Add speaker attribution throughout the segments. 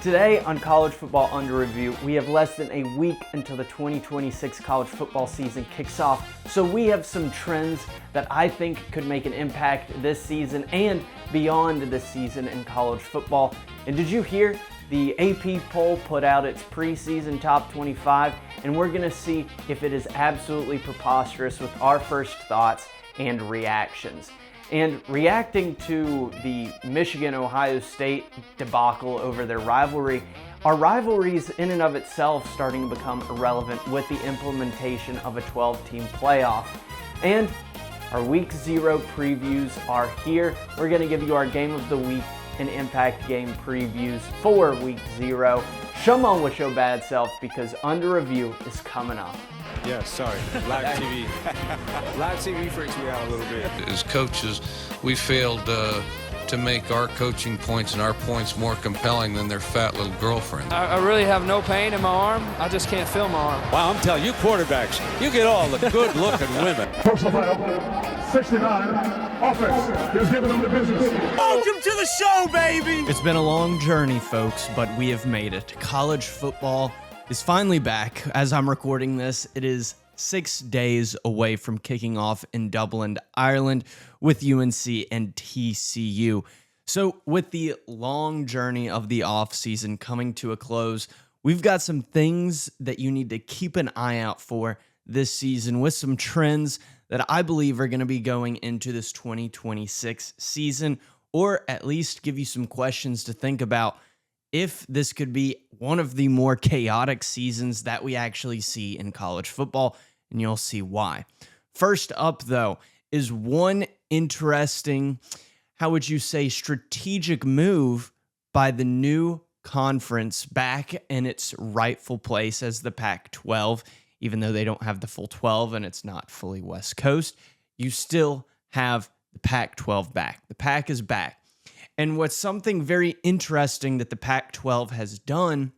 Speaker 1: Today on College Football Under Review, we have less than a week until the 2026 college football season kicks off. So we have some trends that I think could make an impact this season and beyond this season in college football. And did you hear? The AP poll put out its preseason top 25, and we're going to see if it is absolutely preposterous with our first thoughts and reactions. And reacting to the Michigan-Ohio State debacle over their rivalry, are rivalries in and of itself starting to become irrelevant with the implementation of a 12-team playoff. And our Week 0 previews are here. We're going to give you our Game of the Week and Impact Game previews for Week 0. Shamawn with your bad self because Under Review is coming up.
Speaker 2: Yeah, sorry. Live TV. Live TV freaks me out a little bit.
Speaker 3: As coaches, we failed to make our coaching points and our points more compelling than their fat little girlfriend.
Speaker 4: I really have no pain in my arm. I just can't feel my arm.
Speaker 2: Wow, I'm telling you, quarterbacks, you get all the good-looking women.
Speaker 5: Personal foul, 69, offense is giving them the business.
Speaker 6: Welcome to the show, baby!
Speaker 7: It's been a long journey, folks, but we have made it. College football is finally back. As I'm recording this, it is 6 days away from kicking off in Dublin, Ireland, with UNC and TCU. So with the long journey of the offseason coming to a close, we've got some things that you need to keep an eye out for this season with some trends that I believe are going to be going into this 2026 season, or at least give you some questions to think about if this could be one of the more chaotic seasons that we actually see in college football, and you'll see why. First up, though, is one interesting, how would you say, strategic move by the new conference back in its rightful place as the Pac-12. Even though they don't have the full 12 and it's not fully West Coast, you still have the Pac-12 back. The Pac is back. And what's something very interesting that the Pac-12 has done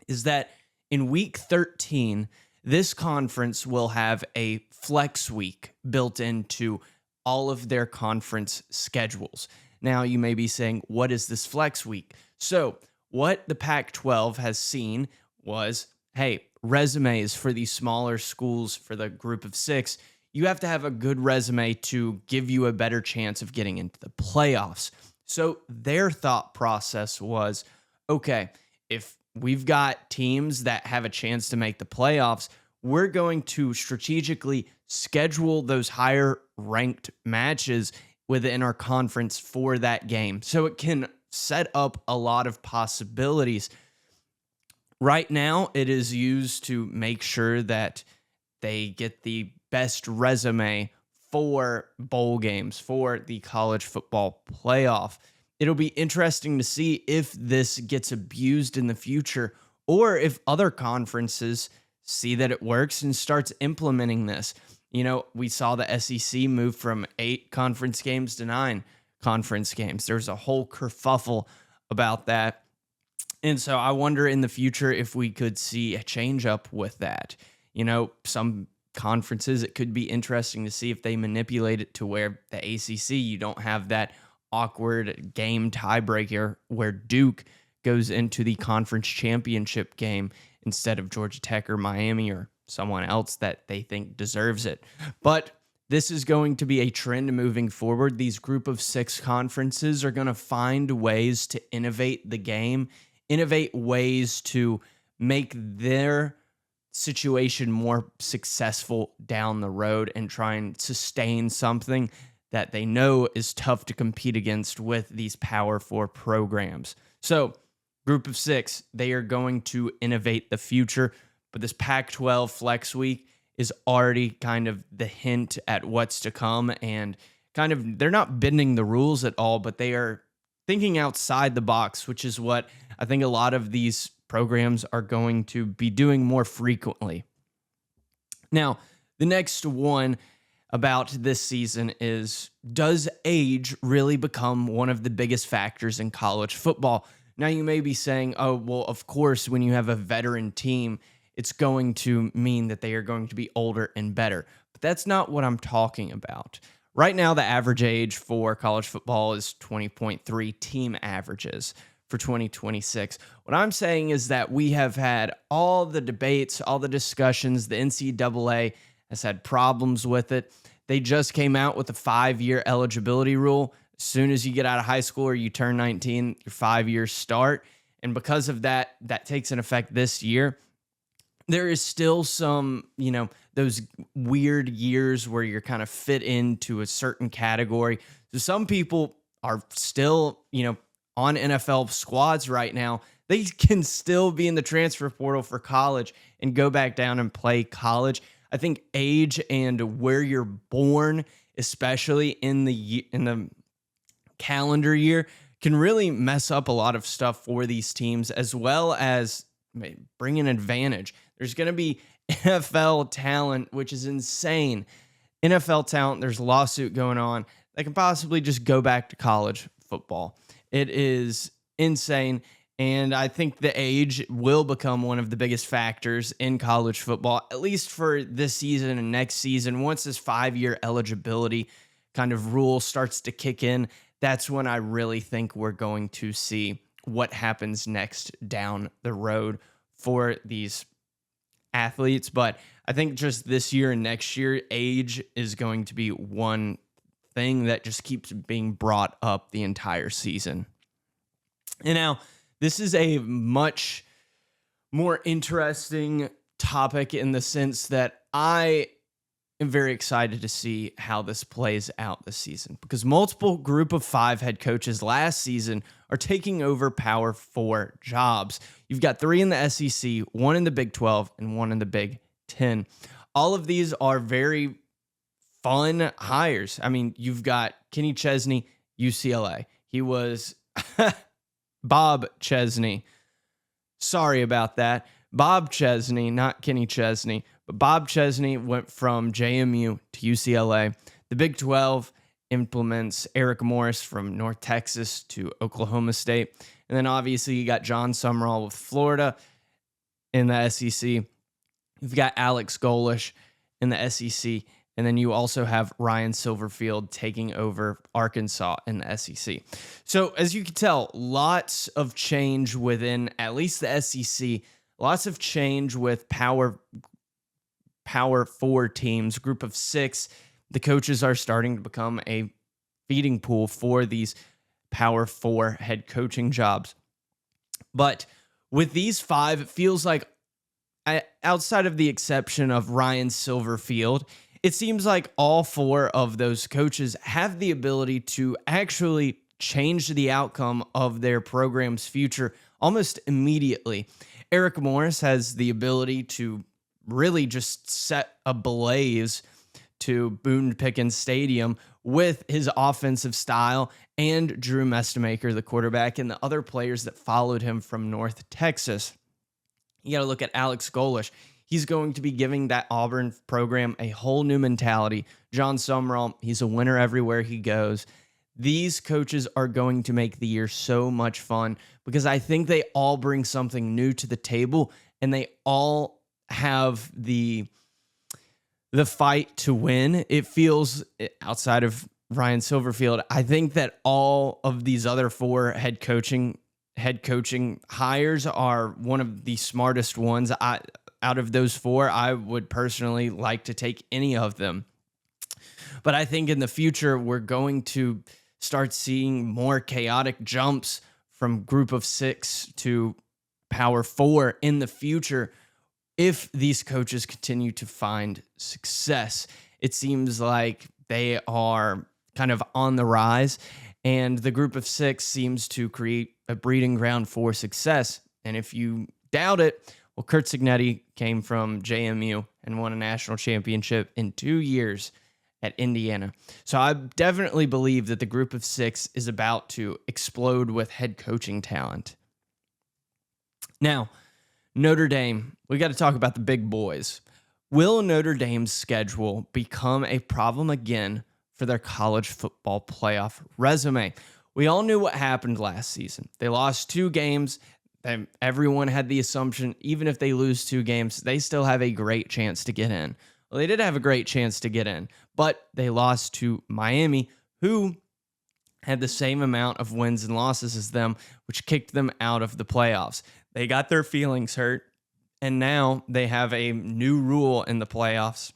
Speaker 7: is that in Week 13, this conference will have a flex week built into all of their conference schedules. Now, you may be saying, what is this flex week? So, what the Pac-12 has seen was, hey, resumes for these smaller schools for the group of 6, you have to have a good resume to give you a better chance of getting into the playoffs. So their thought process was, okay, if we've got teams that have a chance to make the playoffs, we're going to strategically schedule those higher ranked matches within our conference for that game. So it can set up a lot of possibilities. Right now, it is used to make sure that they get the best resume for bowl games, for the college football playoff. It'll be interesting to see if this gets abused in the future or if other conferences see that it works and starts implementing this. You know, we saw the SEC move from 8 conference games to 9 conference games. There's a whole kerfuffle about that. And so I wonder in the future if we could see a change up with that. You know, some conferences, it could be interesting to see if they manipulate it to where the ACC, you don't have that awkward game tiebreaker where Duke goes into the conference championship game instead of Georgia Tech or Miami or someone else that they think deserves it. But this is going to be a trend moving forward. These group of 6 conferences are going to find ways to innovate the game, innovate ways to make their situation more successful down the road and try and sustain something that they know is tough to compete against with these Power 4 programs. So, group of 6, they are going to innovate the future, but this Pac-12 Flex Week is already kind of the hint at what's to come, and kind of, they're not bending the rules at all, but they are thinking outside the box, which is what I think a lot of these programs are going to be doing more frequently. Now, the next one about this season is, does age really become one of the biggest factors in college football? Now, you may be saying, oh, well, of course, when you have a veteran team, it's going to mean that they are going to be older and better. But that's not what I'm talking about. Right now, the average age for college football is 20.3 team averages. for 2026. What I'm saying is that we have had all the debates, all the discussions. The NCAA has had problems with it. They just came out with a 5-year eligibility rule. As soon as you get out of high school or you turn 19, your 5 years start. And because of that, that takes an effect this year. There is still some, those weird years where you're kind of fit into a certain category. So some people are still, on NFL squads right now. They can still be in the transfer portal for college and go back down and play college. I think age and where you're born, especially in the calendar year, can really mess up a lot of stuff for these teams, as well as bring an advantage. There's going to be NFL talent, which is insane. NFL talent, there's a lawsuit going on that can possibly just go back to college football. It is insane. And I think the age will become one of the biggest factors in college football, at least for this season and next season. Once this 5-year eligibility kind of rule starts to kick in, that's when I really think we're going to see what happens next down the road for these athletes. But I think just this year and next year, age is going to be one thing that just keeps being brought up the entire season. And now, this is a much more interesting topic in the sense that I am very excited to see how this plays out this season, because multiple group of 5 head coaches last season are taking over Power 4 jobs. You've got 3 in the SEC, 1 in the Big 12, and 1 in the Big 10. All of these are very fun hires. I mean, you've got Kenny Chesney, UCLA. He was Bob Chesney. Sorry about that. Bob Chesney, not Kenny Chesney, but Bob Chesney went from JMU to UCLA. The Big 12 implements Eric Morris from North Texas to Oklahoma State. And then obviously you got John Summerall with Florida in the SEC. You've got Alex Golish in the SEC. And then you also have Ryan Silverfield taking over Arkansas in the SEC. So as you can tell, lots of change within at least the SEC. Lots of change with Power 4 teams, group of 6. The coaches are starting to become a feeding pool for these Power 4 head coaching jobs. But with these 5, it feels like, outside of the exception of Ryan Silverfield, it seems like all 4 of those coaches have the ability to actually change the outcome of their program's future almost immediately. Eric Morris has the ability to really just set ablaze to Boone Pickens Stadium with his offensive style, and Drew Mestemaker, the quarterback, and the other players that followed him from North Texas. You got to look at Alex Golish. He's going to be giving that Auburn program a whole new mentality. John Summerall, he's a winner everywhere he goes. These coaches are going to make the year so much fun because I think they all bring something new to the table, and they all have the fight to win. It feels, outside of Ryan Silverfield, I think that all of these other 4 head coaching hires are one of the smartest ones. Out of those 4, I would personally like to take any of them. But I think in the future, we're going to start seeing more chaotic jumps from group of 6 to Power 4 in the future if these coaches continue to find success. It seems like they are kind of on the rise, and the group of 6 seems to create a breeding ground for success. And if you doubt it, well, Kurt Cignetti came from JMU and won a national championship in 2 years at Indiana. So I definitely believe that the group of 6 is about to explode with head coaching talent. Now, Notre Dame, we got to talk about the big boys. Will Notre Dame's schedule become a problem again for their college football playoff resume? We all knew what happened last season. They lost 2 games. Everyone had the assumption, even if they lose 2 games, they still have a great chance to get in. Well, they did have a great chance to get in, but they lost to Miami, who had the same amount of wins and losses as them, which kicked them out of the playoffs. They got their feelings hurt, and now they have a new rule in the playoffs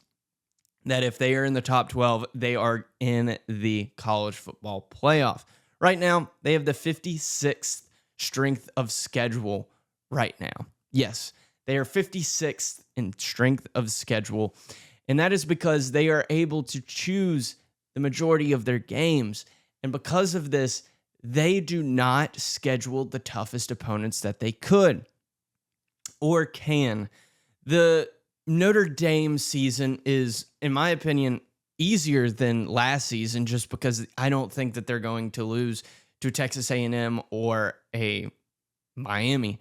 Speaker 7: that if they are in the top 12, they are in the college football playoff. Right now, they have the 56th strength of schedule right now. Yes, they are 56th in strength of schedule, and that is because they are able to choose the majority of their games. And because of this, they do not schedule the toughest opponents that they could or can. The Notre Dame season is, in my opinion, easier than last season just because I don't think that they're going to lose to Texas A&M or a Miami.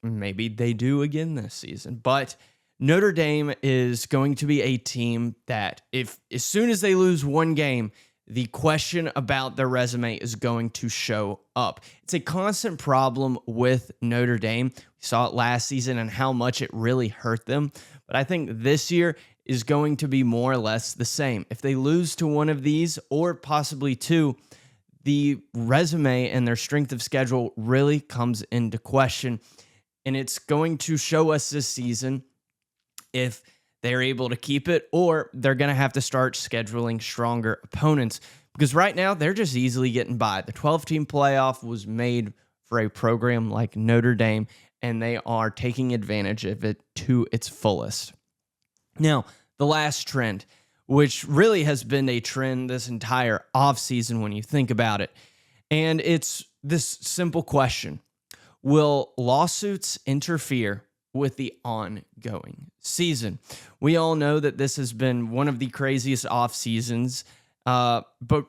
Speaker 7: Maybe they do again this season. But Notre Dame is going to be a team that as soon as they lose one game, the question about their resume is going to show up. It's a constant problem with Notre Dame. We saw it last season and how much it really hurt them. But I think this year is going to be more or less the same. If they lose to one of these or possibly two, the resume and their strength of schedule really comes into question. And it's going to show us this season if they're able to keep it, or they're going to have to start scheduling stronger opponents. Because right now, they're just easily getting by. The 12-team playoff was made for a program like Notre Dame, and they are taking advantage of it to its fullest. Now, the last trend, which really has been a trend this entire offseason when you think about it, and it's this simple question. Will lawsuits interfere with the ongoing season? We all know that this has been one of the craziest off seasons, but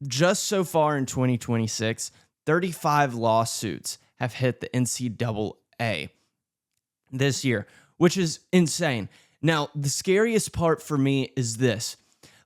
Speaker 7: just so far in 2026, 35 lawsuits have hit the NCAA this year, which is insane. Now, the scariest part for me is this.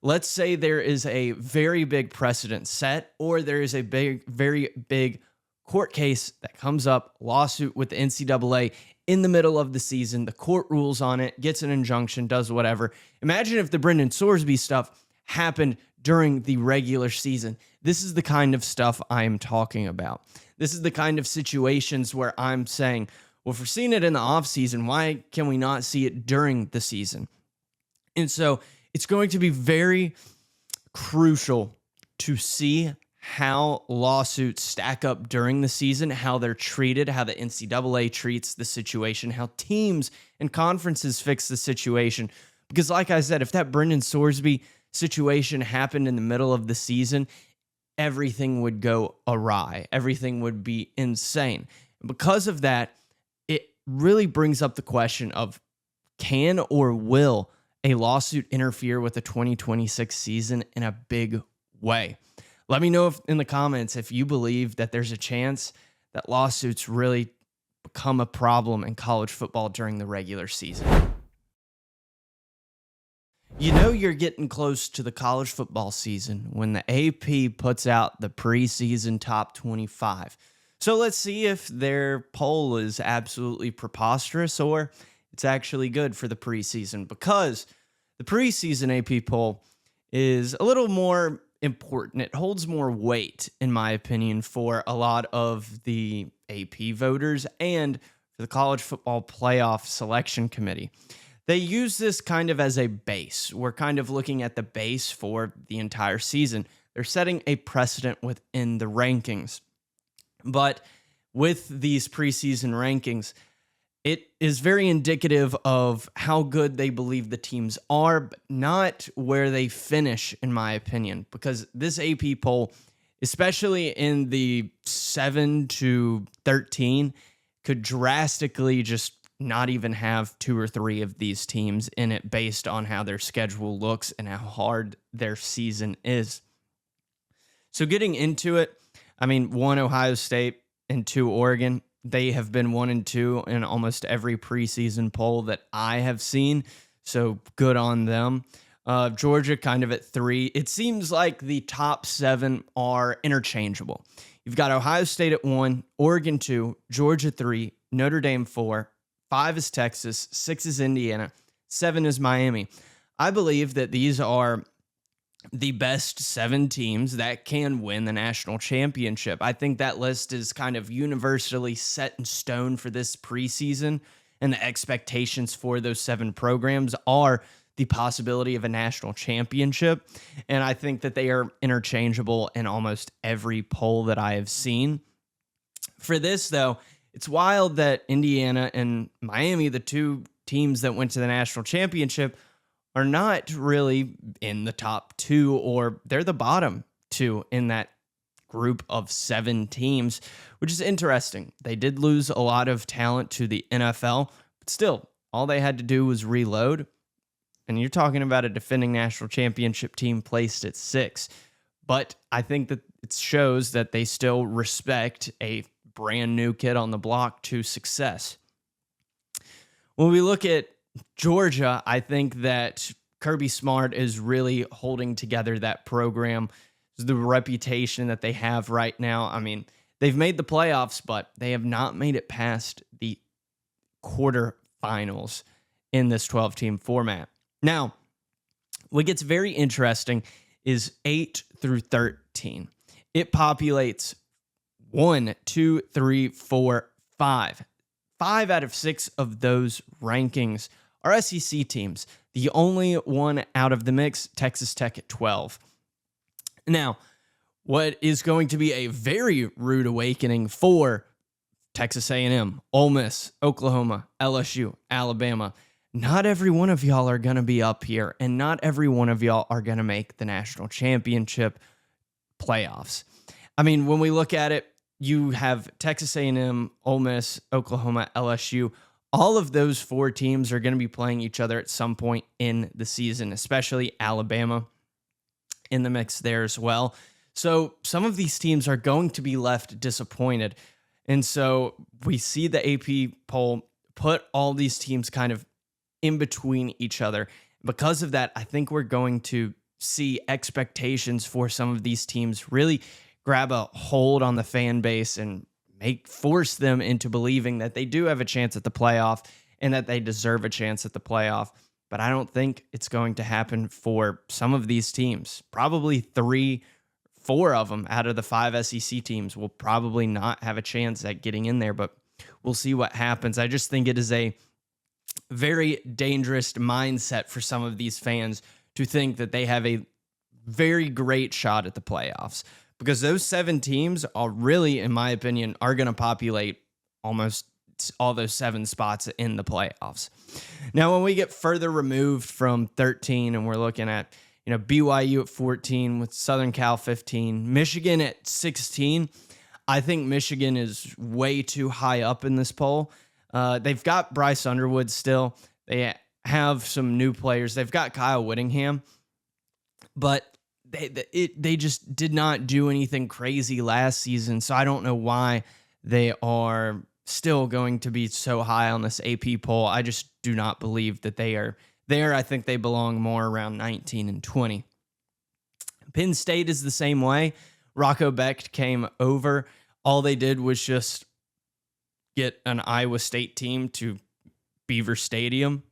Speaker 7: Let's say there is a very big precedent set, or there is a very big court case that comes up, lawsuit with the NCAA in the middle of the season. The court rules on it, gets an injunction, does whatever. Imagine if the Brendan Sorsby stuff happened during the regular season. This is the kind of stuff I am talking about. This is the kind of situations where I'm saying, well, if we're seeing it in the offseason, why can we not see it during the season? And so it's going to be very crucial to see how lawsuits stack up during the season, how they're treated, how the NCAA treats the situation, how teams and conferences fix the situation. Because like I said, if that Brendan Sorsby situation happened in the middle of the season, everything would go awry. Everything would be insane. And because of that, it really brings up the question of, can or will a lawsuit interfere with the 2026 season in a big way? Let me know in the comments if you believe that there's a chance that lawsuits really become a problem in college football during the regular season. You know you're getting close to the college football season when the AP puts out the preseason top 25. So let's see if their poll is absolutely preposterous or it's actually good for the preseason, because the preseason AP poll is a little more important. It holds more weight, in my opinion, for a lot of the AP voters and for the college football playoff selection committee. They use this kind of as a base. We're kind of looking at the base for the entire season. They're setting a precedent within the rankings. But with these preseason rankings, it is very indicative of how good they believe the teams are, but not where they finish, in my opinion, because this AP poll, especially in the 7 to 13, could drastically just not even have 2 or 3 of these teams in it based on how their schedule looks and how hard their season is. So getting into it, I mean, 1 Ohio State and 2 Oregon. They have been 1 and 2 in almost every preseason poll that I have seen, so good on them. Georgia kind of at 3. It seems like the top 7 are interchangeable. You've got Ohio State at 1, Oregon 2, Georgia 3, Notre Dame 4, 5 is Texas, 6 is Indiana, 7 is Miami. I believe that these are the best 7 teams that can win the national championship. I think that list is kind of universally set in stone for this preseason, and the expectations for those 7 programs are the possibility of a national championship. And I think that they are interchangeable in almost every poll that I have seen. For this, though, it's wild that Indiana and Miami, the 2 teams that went to the national championship, are not really in the top 2, or they're the bottom 2 in that group of 7 teams, which is interesting. They did lose a lot of talent to the NFL, but still, all they had to do was reload. And you're talking about a defending national championship team placed at 6. But I think that it shows that they still respect a brand new kid on the block to success. When we look at Georgia, I think that Kirby Smart is really holding together that program. The reputation that they have right now. I mean, they've made the playoffs, but they have not made it past the quarterfinals in this 12-team format. Now, what gets very interesting is 8 through 13. It populates 1, 2, 3, 4, 5. 5 out of 6 of those rankings are SEC teams. The only one out of the mix, Texas Tech at 12. Now, what is going to be a very rude awakening for Texas A&M, Ole Miss, Oklahoma, LSU, Alabama. Not every one of y'all are going to be up here, and not every one of y'all are going to make the national championship playoffs. I mean, when we look at it, you have Texas A&M, Ole Miss, Oklahoma, LSU. All of those 4 teams are going to be playing each other at some point in the season, especially Alabama in the mix there as well. So some of these teams are going to be left disappointed. And so we see the AP poll put all these teams kind of in between each other. Because of that, I think we're going to see expectations for some of these teams really grab a hold on the fan base and force them into believing that they do have a chance at the playoff and that they deserve a chance at the playoff. But I don't think it's going to happen for some of these teams. Probably 3, 4 of them out of the 5 SEC teams will probably not have a chance at getting in there, but we'll see what happens. I just think it is a very dangerous mindset for some of these fans to think that they have a very great shot at the playoffs, because those 7 teams are really, in my opinion, are going to populate almost all those 7 spots in the playoffs. Now, when we get further removed from 13 and we're looking at, BYU at 14 with Southern Cal 15, Michigan at 16, I think Michigan is way too high up in this poll. They've got Bryce Underwood still. They have some new players. They've got Kyle Whittingham, but they just did not do anything crazy last season, so I don't know why they are still going to be so high on this AP poll. I just do not believe that they are there. I think they belong more around 19 and 20. Penn State is the same way. Rocco Becht came over. All they did was just get an Iowa State team to Beaver Stadium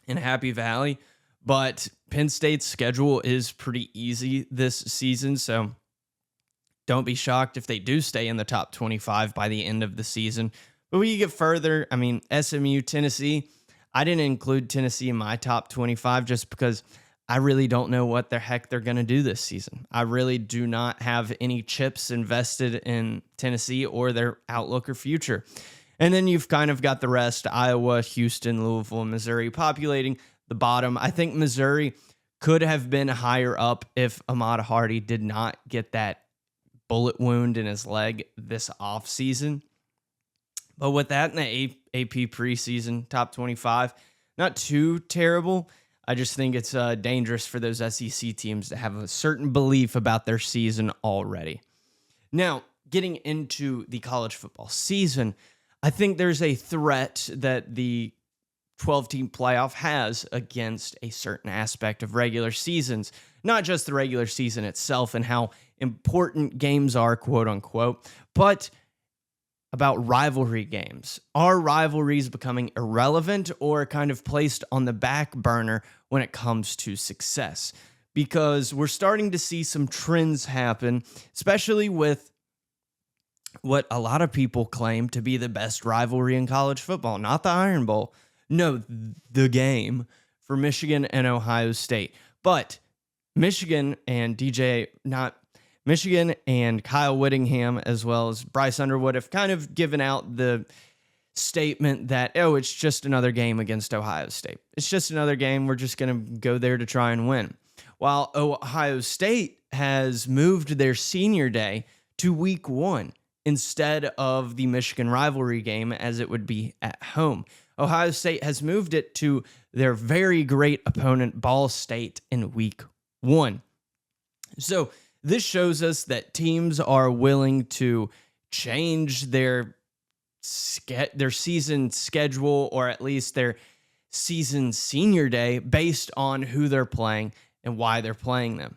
Speaker 7: in Happy Valley. But Penn State's schedule is pretty easy this season, so don't be shocked if they do stay in the top 25 by the end of the season. But when you get further, I mean, SMU, Tennessee, I didn't include Tennessee in my top 25 just because I really don't know what the heck they're going to do this season. I really do not have any chips invested in Tennessee or their outlook or future. And then you've kind of got the rest, Iowa, Houston, Louisville, and Missouri populating the bottom. I think Missouri could have been higher up if Ahmad Hardy did not get that bullet wound in his leg this offseason. But with that in the AP preseason top 25, not too terrible. I just think it's dangerous for those SEC teams to have a certain belief about their season already. Now, getting into the college football season, I think there's a threat that the 12-team playoff has against a certain aspect of regular seasons, not just the regular season itself and how important games are, quote unquote, but about rivalry games. Are rivalries becoming irrelevant or kind of placed on the back burner when it comes to success? because we're starting to see some trends happen, especially with what a lot of people claim to be the best rivalry in college football, not the Iron Bowl. No, the game for Michigan and Ohio State. But Michigan and Kyle Whittingham, as well as Bryce Underwood, have kind of given out the statement that, it's just another game against Ohio State. It's just another game. We're just going to go there to try and win. While Ohio State has moved their senior day to week 1 instead of the Michigan rivalry game as it would be at home. Ohio State has moved it to their very great opponent, Ball State, in week 1. So this shows us that teams are willing to change their season schedule, or at least their season senior day, based on who they're playing and why they're playing them.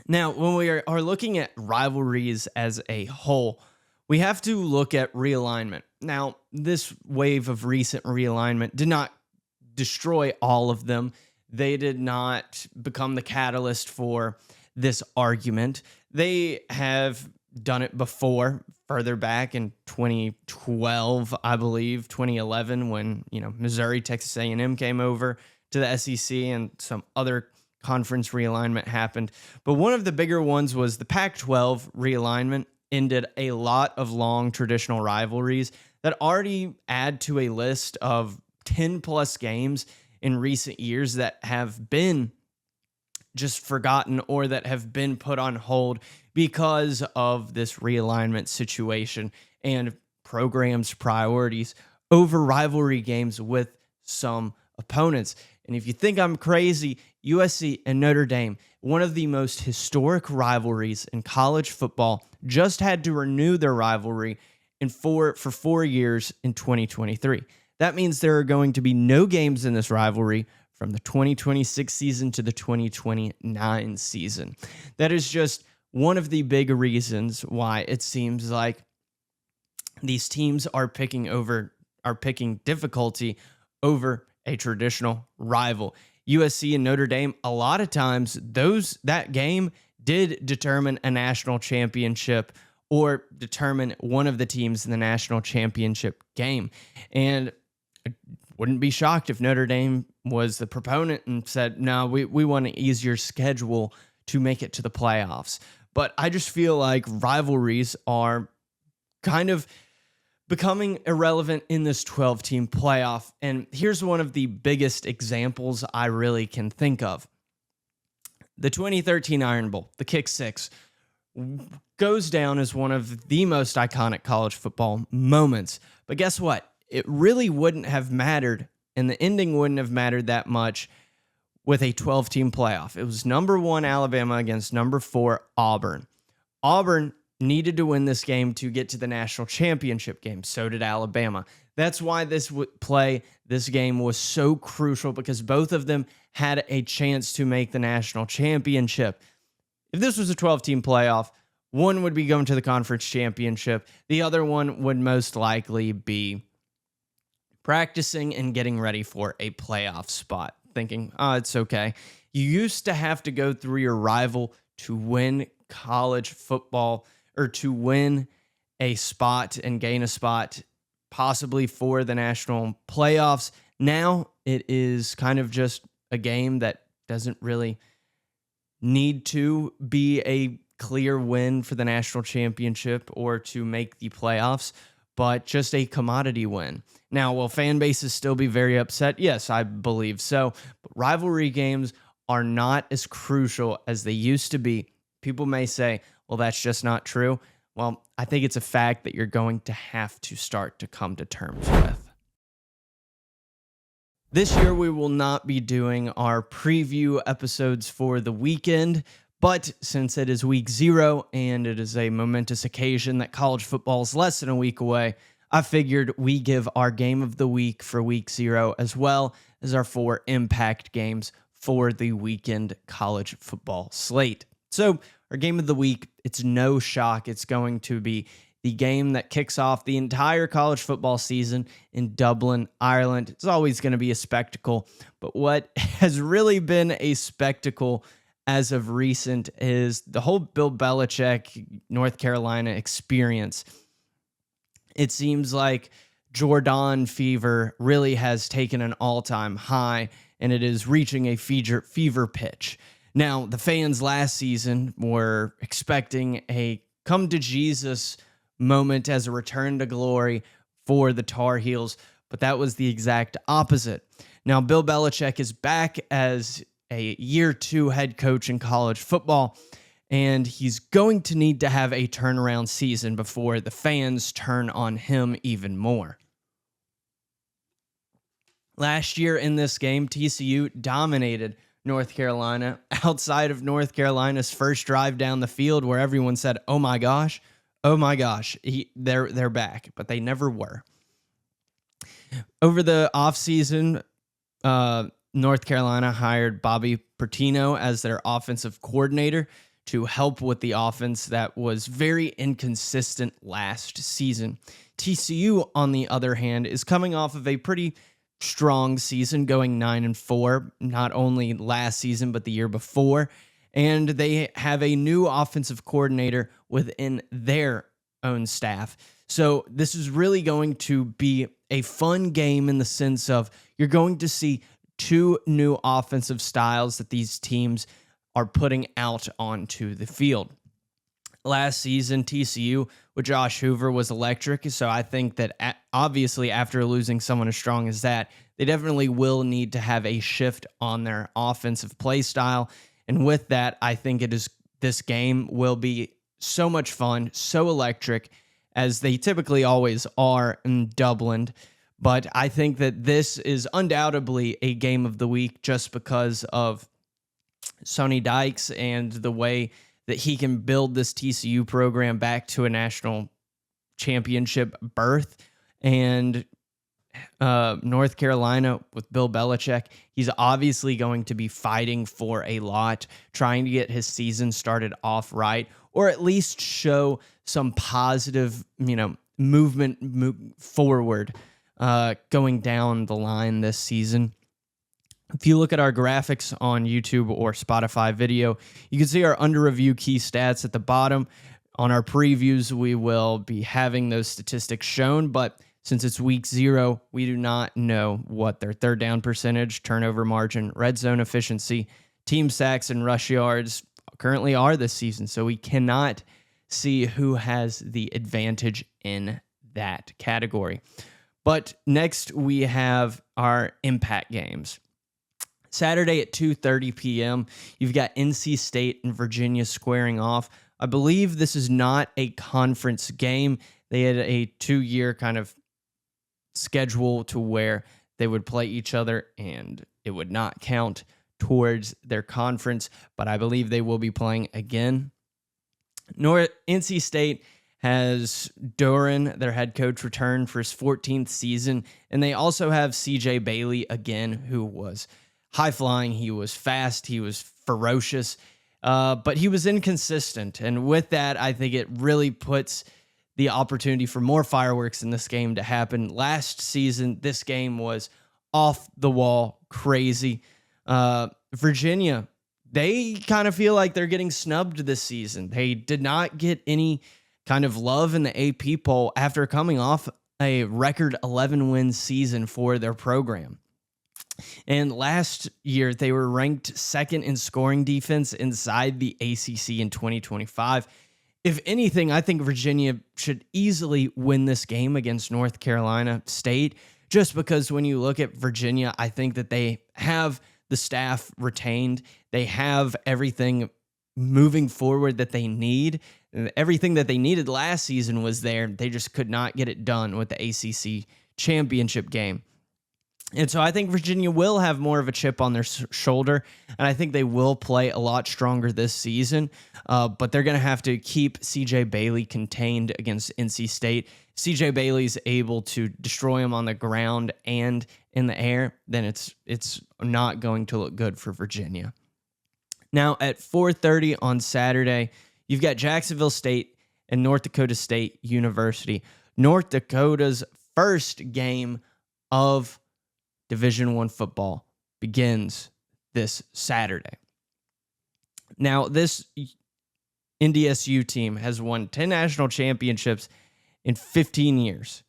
Speaker 7: Now, when we are looking at rivalries as a whole, we have to look at realignment. Now, this wave of recent realignment did not destroy all of them. They did not become the catalyst for this argument. They have done it before, further back in 2012, I believe, 2011, when, Missouri, Texas A&M came over to the SEC and some other conference realignment happened. But one of the bigger ones was the Pac-12 realignment ended a lot of long traditional rivalries that already add to a list of 10 plus games in recent years that have been just forgotten or that have been put on hold because of this realignment situation and programs' priorities over rivalry games with some opponents. And if you think I'm crazy, USC and Notre Dame, one of the most historic rivalries in college football, just had to renew their rivalry for 4 years in 2023. That means there are going to be no games in this rivalry from the 2026 season to the 2029 season. That is just one of the big reasons why it seems like these teams are picking difficulty over a traditional rival. USC and Notre Dame, a lot of times that game did determine a national championship or determine one of the teams in the national championship game. And I wouldn't be shocked if Notre Dame was the proponent and said, no, we want an easier schedule to make it to the playoffs. But I just feel like rivalries are kind of becoming irrelevant in this 12-team playoff. And here's one of the biggest examples I really can think of. The 2013 Iron Bowl, the Kick Six, goes down as one of the most iconic college football moments. But guess what? It really wouldn't have mattered, and the ending wouldn't have mattered that much with a 12-team playoff. It was number 1 Alabama against number 4 Auburn. Auburn needed to win this game to get to the national championship game. So did Alabama. That's why this game was so crucial, because both of them had a chance to make the national championship. If this was a 12-team playoff, one would be going to the conference championship. The other one would most likely be practicing and getting ready for a playoff spot, thinking, it's okay. You used to have to go through your rival to win college football, or to win a spot and gain a spot possibly for the national playoffs. Now it is kind of just a game that doesn't really need to be a clear win for the national championship or to make the playoffs, but just a commodity win. Now, will fan bases still be very upset? Yes, I believe so. But rivalry games are not as crucial as they used to be. People may say, well, that's just not true. Well, I think it's a fact that you're going to have to start to come to terms with. This year, we will not be doing our preview episodes for the weekend, but since it is week 0 and it is a momentous occasion that college football is less than a week away, I figured we give our game of the week for week 0 as well as our 4 impact games for the weekend college football slate. So our game of the week, it's no shock. It's going to be the game that kicks off the entire college football season in Dublin, Ireland. It's always going to be a spectacle, but what has really been a spectacle as of recent is the whole Bill Belichick, North Carolina experience. It seems like Jordan fever really has taken an all-time high, and it is reaching a fever pitch. Now, the fans last season were expecting a come-to-Jesus moment as a return to glory for the Tar Heels, but that was the exact opposite. Now, Bill Belichick is back as a year 2 head coach in college football, and he's going to need to have a turnaround season before the fans turn on him even more. Last year in this game, TCU dominated North Carolina outside of North Carolina's first drive down the field where everyone said, oh my gosh, they're back, but they never were. Over the offseason, North Carolina hired Bobby Pertino as their offensive coordinator to help with the offense that was very inconsistent last season. TCU, on the other hand, is coming off of a pretty strong season, going 9-4, not only last season, but the year before. And they have a new offensive coordinator within their own staff. So this is really going to be a fun game in the sense of you're going to see 2 new offensive styles that these teams are putting out onto the field. Last season, TCU with Josh Hoover was electric, so I think that obviously after losing someone as strong as that, they definitely will need to have a shift on their offensive play style. And with that, I think this game will be so much fun, so electric, as they typically always are in Dublin. But I think that this is undoubtedly a game of the week just because of Sonny Dykes and the way that he can build this TCU program back to a national championship berth. And North Carolina with Bill Belichick, he's obviously going to be fighting for a lot, trying to get his season started off right, or at least show some positive, movement forward going down the line this season. If you look at our graphics on YouTube or Spotify video, you can see our under review key stats at the bottom. On our previews, we will be having those statistics shown, but since it's week 0, we do not know what their third down percentage, turnover margin, red zone efficiency, team sacks, and rush yards currently are this season. So we cannot see who has the advantage in that category. But next, we have our impact games. Saturday at 2:30 p.m., you've got NC State and Virginia squaring off. I believe this is not a conference game. They had a 2-year kind of schedule to where they would play each other and it would not count towards their conference, but I believe they will be playing again. NC State has Duran, their head coach, return for his 14th season, and they also have CJ Bailey again, who was high-flying, he was fast, he was ferocious, but he was inconsistent. And with that, I think it really puts the opportunity for more fireworks in this game to happen. Last season, this game was off-the-wall crazy. Virginia, they kind of feel like they're getting snubbed this season. They did not get any kind of love in the AP poll after coming off a record 11-win season for their program. And last year, they were ranked second in scoring defense inside the ACC in 2025. If anything, I think Virginia should easily win this game against North Carolina State, just because when you look at Virginia, I think that they have the staff retained. They have everything moving forward that they need. Everything that they needed last season was there. They just could not get it done with the ACC championship game. And so I think Virginia will have more of a chip on their shoulder, and I think they will play a lot stronger this season, but they're going to have to keep CJ Bailey contained against NC State. CJ Bailey's able to destroy him on the ground and in the air, then it's not going to look good for Virginia. Now at 4:30 on Saturday, you've got Jacksonville State and North Dakota State University. North Dakota's first game of Division I football begins this Saturday. Now, this NDSU team has won 10 national championships in 15 years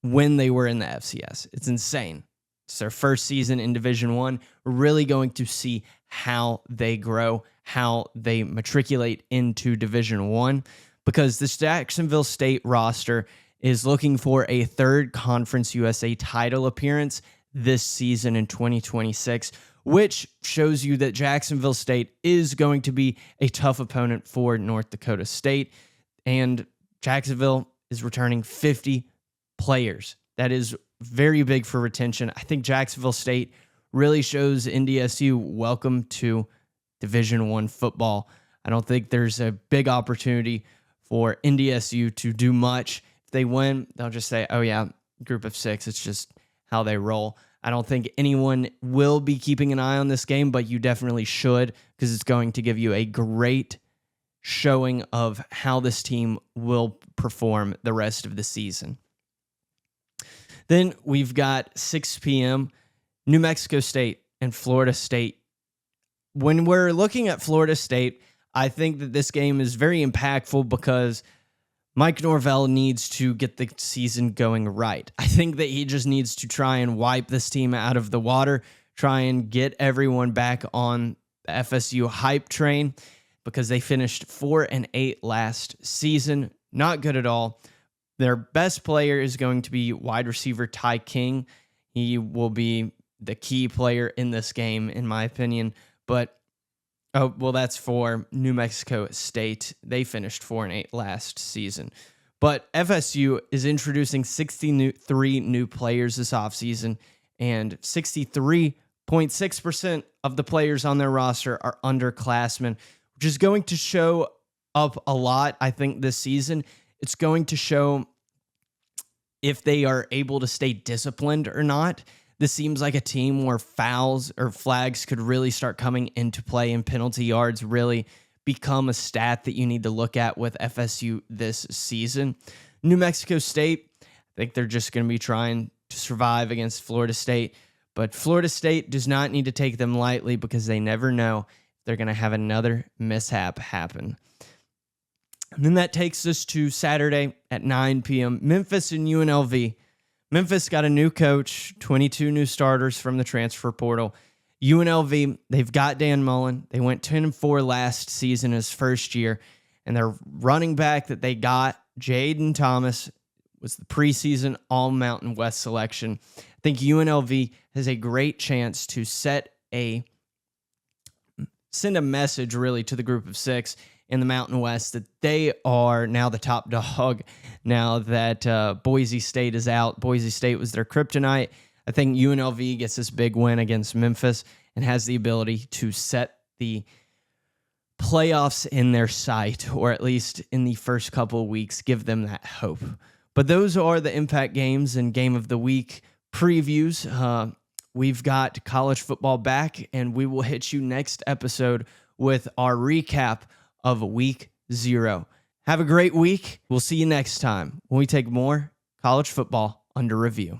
Speaker 7: when they were in the FCS. It's insane. It's their first season in Division I. We're really going to see how they grow, how they matriculate into Division I, because this Jacksonville State roster is looking for a third Conference USA title appearance this season in 2026, which shows you that Jacksonville State is going to be a tough opponent for North Dakota State. And Jacksonville is returning 50 players. That is very big for retention. I think Jacksonville State really shows NDSU welcome to Division I football. I don't think there's a big opportunity for NDSU to do much. If they win, they'll just say, oh yeah, group of 6. It's just how they roll. I don't think anyone will be keeping an eye on this game, but you definitely should, because it's going to give you a great showing of how this team will perform the rest of the season. Then we've got 6 p.m., New Mexico State and Florida State. When we're looking at Florida State, I think that this game is very impactful because Mike Norvell needs to get the season going right. I think that he just needs to try and wipe this team out of the water, try and get everyone back on the FSU hype train, because they finished 4-8 last season. Not good at all. Their best player is going to be wide receiver Ty King. He will be the key player in this game, in my opinion. But, oh, well, that's for New Mexico State. They finished 4-8 last season. But FSU is introducing 63 new players this offseason, and 63.6% of the players on their roster are underclassmen, which is going to show up a lot, I think, this season. It's going to show if they are able to stay disciplined or not. This seems like a team where fouls or flags could really start coming into play, and penalty yards really become a stat that you need to look at with FSU this season. New Mexico State, I think they're just going to be trying to survive against Florida State, but Florida State does not need to take them lightly, because they never know if they're going to have another mishap happen. And then that takes us to Saturday at 9 p.m., Memphis and UNLV. Memphis got a new coach, 22 new starters from the transfer portal. UNLV, they've got Dan Mullen. They went 10-4 last season, his first year, and their running back that they got, Jaden Thomas, was the preseason All-Mountain West selection. I think UNLV has a great chance to send a message really to the group of 6 in the Mountain West that they are now the top dog now that Boise State is out. Boise State was their kryptonite. I think UNLV gets this big win against Memphis and has the ability to set the playoffs in their sight, or at least in the first couple of weeks, give them that hope. But those are the Impact Games and Game of the Week previews. We've got college football back, and we will hit you next episode with our recap of Week 0. Have a great week. We'll see you next time when we take more college football under review.